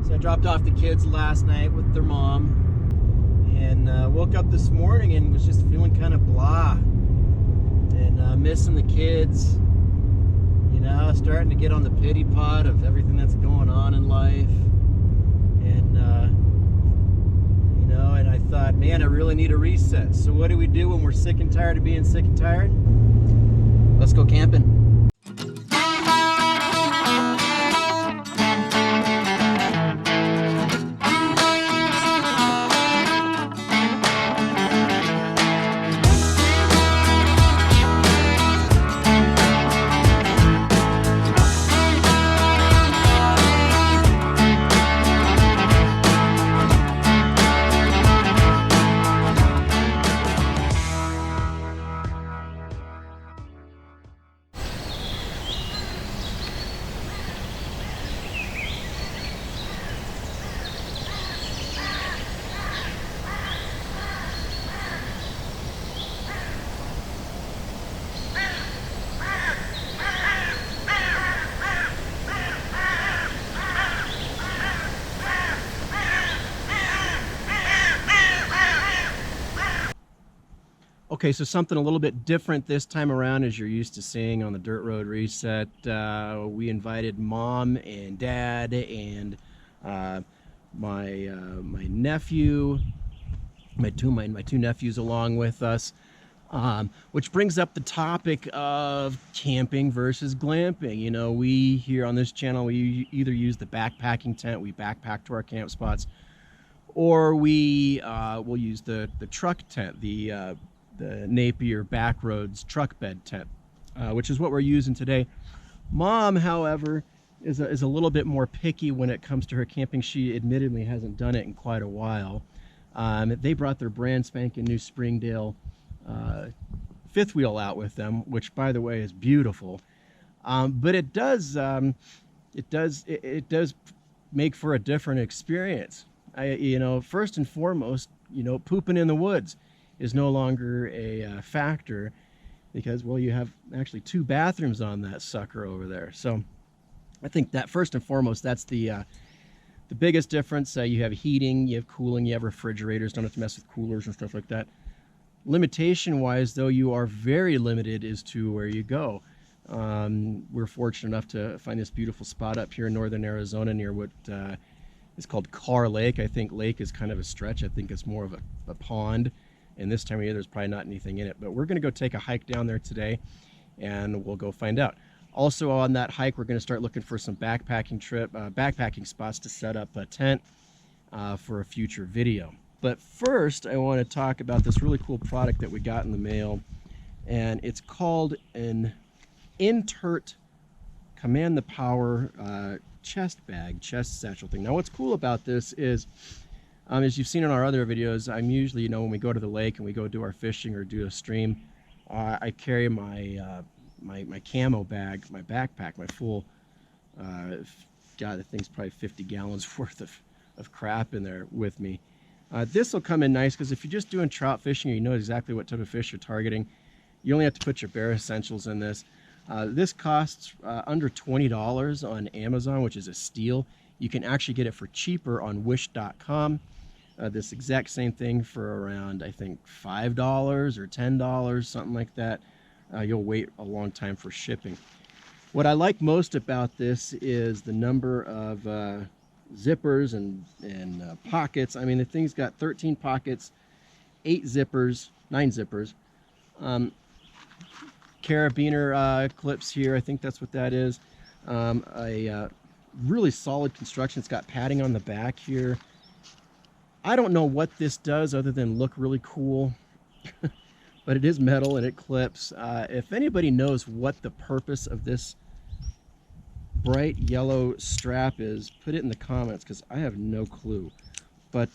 So I dropped off the kids last night with their mom, and woke up this morning and was just feeling kind of blah, and missing the kids. You know, starting to get on the pity pot of everything that's going on in life, and you know, and I thought, man, I really need a reset. So what do we do when we're sick and tired of being sick and tired? Let's go camping. Okay, so something a little bit different this time around, as you're used to seeing on the Dirt Road Reset. We invited Mom and Dad and my nephew, my two nephews along with us, which brings up the topic of camping versus glamping. You know, we here on this channel, we either use the backpacking tent, we backpack to our camp spots, or we will use the truck tent, the Napier Backroads truck bed tent, which is what we're using today. Mom, however, is a little bit more picky when it comes to her camping. She admittedly hasn't done it in quite a while. They brought their brand spanking new Springdale fifth wheel out with them, which, by the way, is beautiful. But it does make for a different experience. You know, first and foremost, you know, pooping in the woods is no longer a factor, because, well, you have actually 2 bathrooms on that sucker over there. So I think that first and foremost, that's the biggest difference. You have heating, you have cooling, you have refrigerators, don't have to mess with coolers and stuff like that. Limitation wise, though, you are very limited as to where you go. We're fortunate enough to find this beautiful spot up here in northern Arizona near what is called Carr Lake. I think lake is kind of a stretch. I think it's more of a pond. And this time of year, there's probably not anything in it. But we're going to go take a hike down there today, and we'll go find out. Also on that hike, we're going to start looking for some backpacking spots to set up a tent for a future video. But first, I want to talk about this really cool product that we got in the mail, and it's called an Innturt Command the Power chest satchel thing. Now, what's cool about this is, as you've seen in our other videos, I'm usually, you know, when we go to the lake and we go do our fishing or do a stream, I carry my my camo bag, my backpack, my full, God, the thing's probably 50 gallons worth of crap in there with me. This will come in nice, because if you're just doing trout fishing, you know exactly what type of fish you're targeting. You only have to put your bare essentials in this. This costs under $20 on Amazon, which is a steal. You can actually get it for cheaper on wish.com. This exact same thing for around, I think, $5 or $10, something like that. You'll wait a long time for shipping. What I like most about this is the number of zippers and pockets. I mean, the thing's got 13 pockets, 9 zippers. Carabiner clips here, I think that's what that is. A really solid construction. It's got padding on the back here. I don't know what this does other than look really cool, but it is metal and it clips. If anybody knows what the purpose of this bright yellow strap is, put it in the comments, because I have no clue. But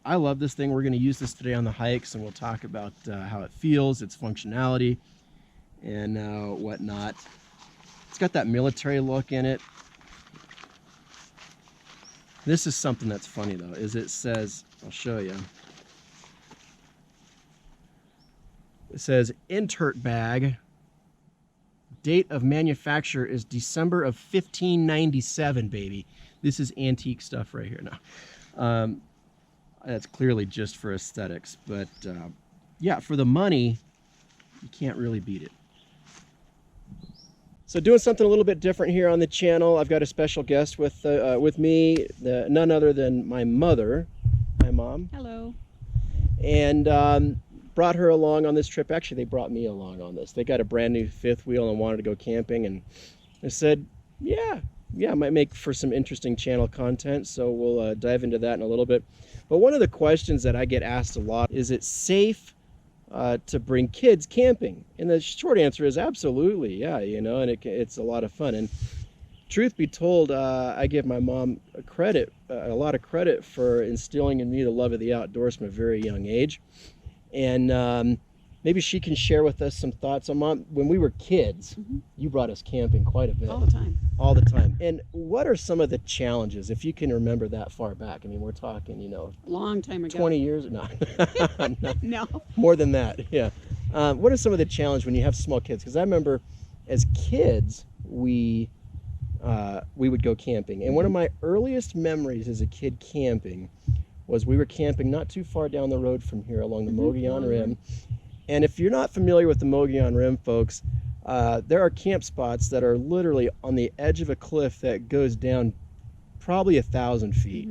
I love this thing. We're going to use this today on the hikes, and we'll talk about how it feels, its functionality, and whatnot. It's got that military look in it. This is something that's funny, though, is it says, I'll show you. It says Innturt bag, date of manufacture is December of 1597, baby. This is antique stuff right here now. That's clearly just for aesthetics, but yeah, for the money, you can't really beat it. So doing something a little bit different here on the channel. I've got a special guest with me, none other than my mother. Hi, Mom. Hello. And brought her along on this trip. Actually, they brought me along on this. They got a brand new fifth wheel and wanted to go camping, and I said, yeah, it might make for some interesting channel content, so we'll dive into that in a little bit. But one of the questions that I get asked a lot is, it safe to bring kids camping? And the short answer is absolutely, yeah, you know, and it's a lot of fun. And truth be told, I give my mom a lot of credit for instilling in me the love of the outdoors from a very young age. And maybe she can share with us some thoughts on, Mom, when we were kids, you brought us camping quite a bit. All the time. All the time. And what are some of the challenges, if you can remember that far back? I mean, we're talking, you know, a long time ago. 20 years? No. No. More than that, yeah. What are some of the challenges when you have small kids? Because I remember as kids, we would go camping. And one of my earliest memories as a kid camping was we were camping not too far down the road from here along the Mogollon Rim. And if you're not familiar with the Mogollon Rim, folks, there are camp spots that are literally on the edge of a cliff that goes down probably 1,000 feet.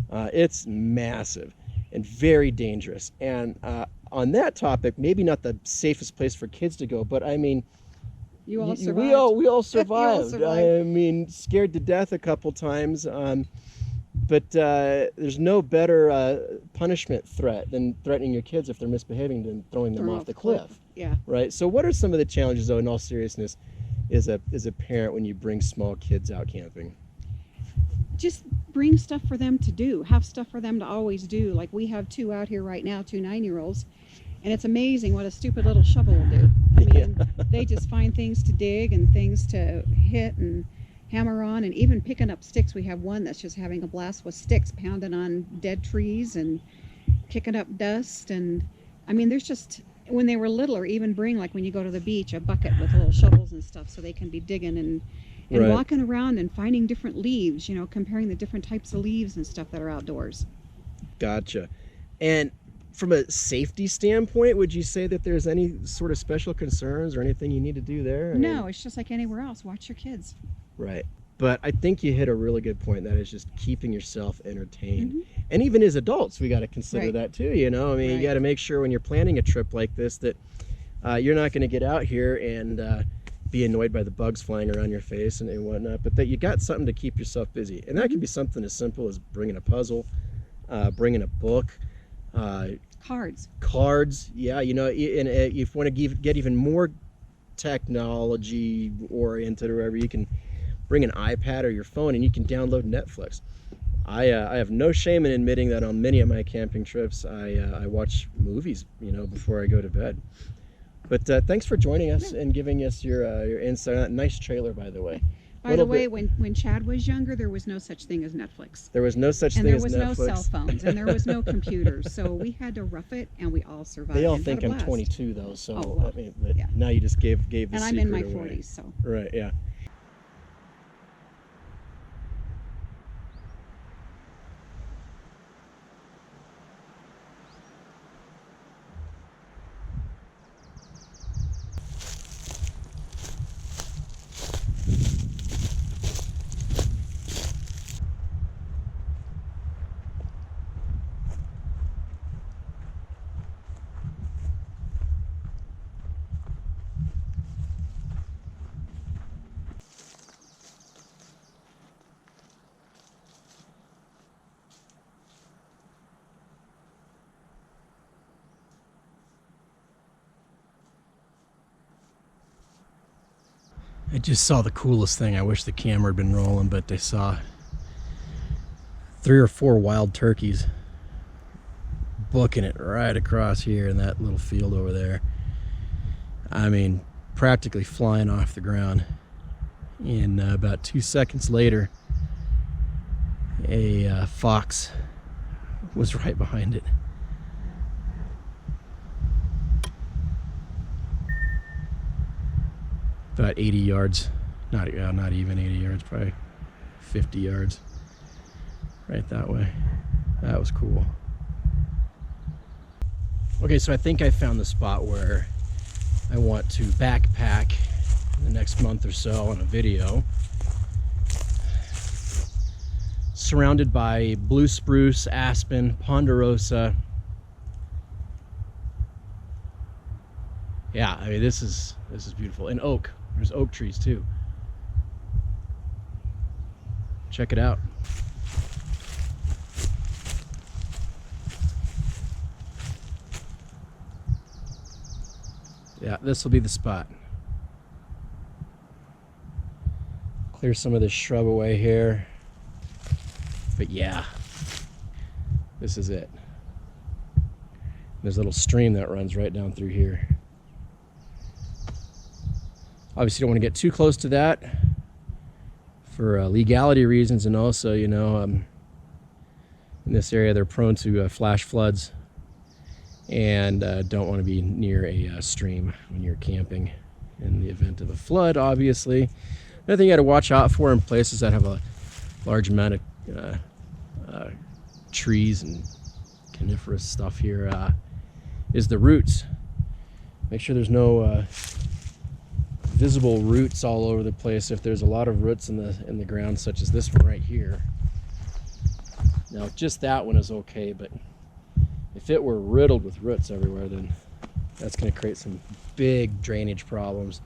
It's massive and very dangerous. And on that topic, maybe not the safest place for kids to go, but I mean, you all survived. We all survived. survived. I mean, scared to death a couple times. But there's no better punishment threat than threatening your kids if they're misbehaving than throwing them off the cliff. Yeah. Right. So what are some of the challenges, though, in all seriousness, as a parent when you bring small kids out camping? Just bring stuff for them to do. Have stuff for them to always do. Like we have two out here right now, 2 9-year-olds. And it's amazing what a stupid little shovel will do. I mean, they just find things to dig and things to hit and hammer on, and even picking up sticks. We have one that's just having a blast with sticks, pounding on dead trees and kicking up dust. And I mean, there's just, when they were little, or even bring, like when you go to the beach, a bucket with little shovels and stuff so they can be digging and Right. walking around and finding different leaves, you know, comparing the different types of leaves and stuff that are outdoors. Gotcha. And from a safety standpoint, would you say that there's any sort of special concerns or anything you need to do there? No, it's just like anywhere else. Watch your kids. Right. But I think you hit a really good point. That is just keeping yourself entertained. And even as adults, we got to consider that too, you know? I mean, you got to make sure when you're planning a trip like this that you're not going to get out here and be annoyed by the bugs flying around your face and whatnot, but that you got something to keep yourself busy. And that can be something as simple as bringing a puzzle, bringing a book, cards. Yeah, you know, and if you want to get even more technology oriented or whatever, you can bring an iPad or your phone and you can download Netflix. I have no shame in admitting that on many of my camping trips, I watch movies, you know, before I go to bed. But thanks for joining us and giving us your insight. Nice trailer, by the way. By the way, when Chad was younger, there was no such thing as Netflix. There was no such thing as Netflix. And there was no cell phones, and there was no computers. So we had to rough it, and we all survived. They all think I'm 22, though. So well, I mean, but now you just gave the and secret I'm in my away. 40s, so. Right, yeah. I just saw the coolest thing. I wish the camera had been rolling, but I saw 3 or 4 wild turkeys booking it right across here in that little field over there. I mean, practically flying off the ground. And about 2 seconds later, a fox was right behind it. About 80 yards, not even 80 yards, probably 50 yards, right that way. That was cool. Okay, so I think I found the spot where I want to backpack in the next month or so on a video. Surrounded by blue spruce, aspen, ponderosa. Yeah, I mean this is beautiful. And oak. There's oak trees too. Check it out. Yeah, this will be the spot. Clear some of this shrub away here. But yeah, this is it. There's a little stream that runs right down through here. Obviously, you don't want to get too close to that for legality reasons, and also, you know, in this area they're prone to flash floods, and don't want to be near a stream when you're camping in the event of a flood, obviously. Another thing you got to watch out for in places that have a large amount of trees and coniferous stuff here is the roots. Make sure there's no visible roots all over the place. If there's a lot of roots in the ground, such as this one right here. Now, just that one is okay, but if it were riddled with roots everywhere, then that's going to create some big drainage problems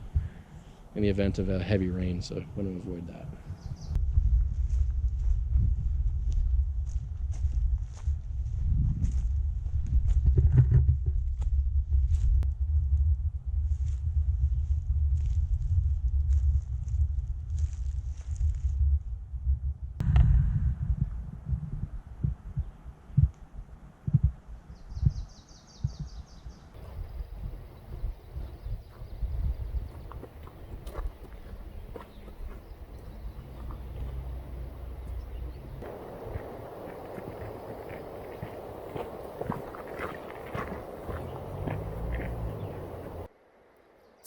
in the event of a heavy rain, so I want to avoid that.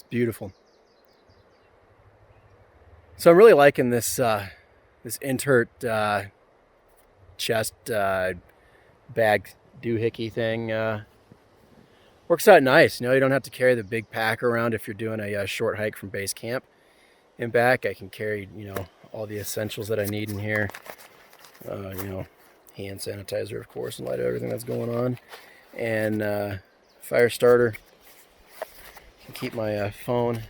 Beautiful. So I'm really liking this this Innturt chest bag doohickey thing. Works out nice. You know, you don't have to carry the big pack around if you're doing a short hike from base camp and back. I can carry, you know, all the essentials that I need in here. You know, hand sanitizer, of course, in light of everything that's going on, and fire starter. Keep my phone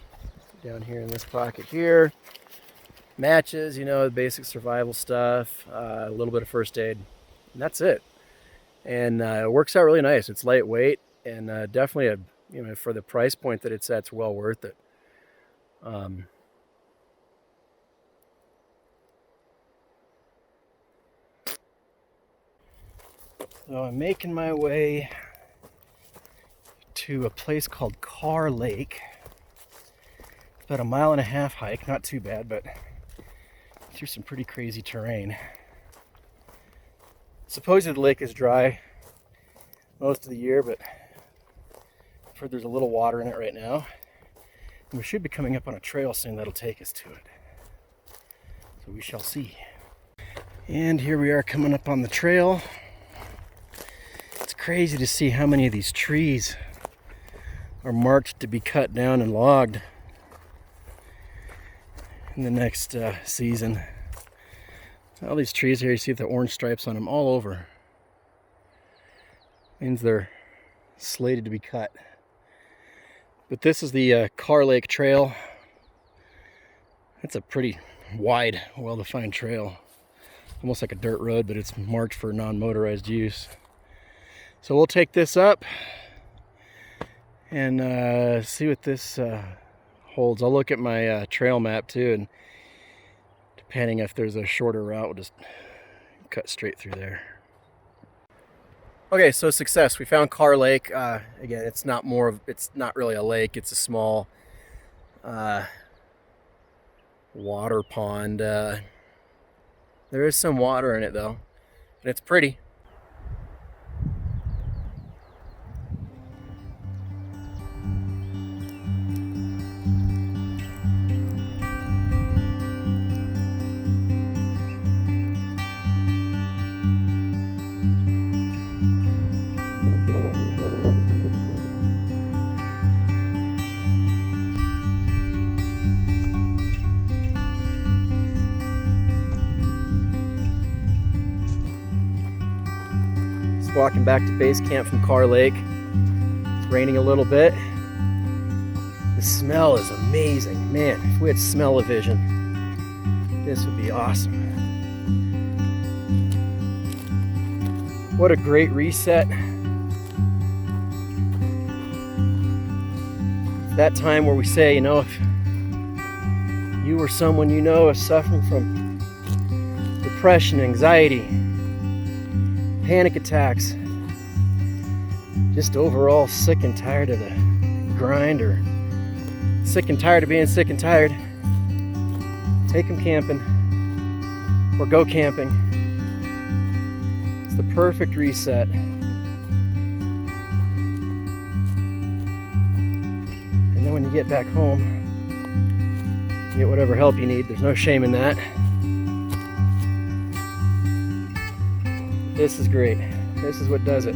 down here in this pocket here. Matches, you know, the basic survival stuff, a little bit of first aid, and that's it. And it works out really nice. It's lightweight, and definitely, you know, for the price point that it's at, it's well worth it. So I'm making my way to a place called Carr Lake. It's about a 1.5 mile hike, not too bad, but through some pretty crazy terrain. Supposedly the lake is dry most of the year, but I've heard there's a little water in it right now. And we should be coming up on a trail soon that'll take us to it. So we shall see. And here we are coming up on the trail. It's crazy to see how many of these trees are marked to be cut down and logged in the next season. All these trees here, you see the orange stripes on them all over. Means they're slated to be cut. But this is the Carr Lake Trail. It's a pretty wide, well-defined trail. Almost like a dirt road, but it's marked for non-motorized use. So we'll take this up and see what this holds. I'll look at my trail map too, and depending if there's a shorter route, we'll just cut straight through there. Okay, so success. We found Carr Lake. Again, it's not really a lake. It's a small water pond. There is some water in it though, and it's pretty. walking back to base camp from Carr Lake. It's raining a little bit. The smell is amazing. Man, if we had smell-o-vision, this would be awesome. What a great reset. That time where we say, you know, if you or someone you know is suffering from depression, anxiety, panic attacks, just overall sick and tired of the grind, or sick and tired of being sick and tired, take them camping or go camping. It's the perfect reset. And then when you get back home, you get whatever help you need. There's no shame in that. This is great. This is what does it.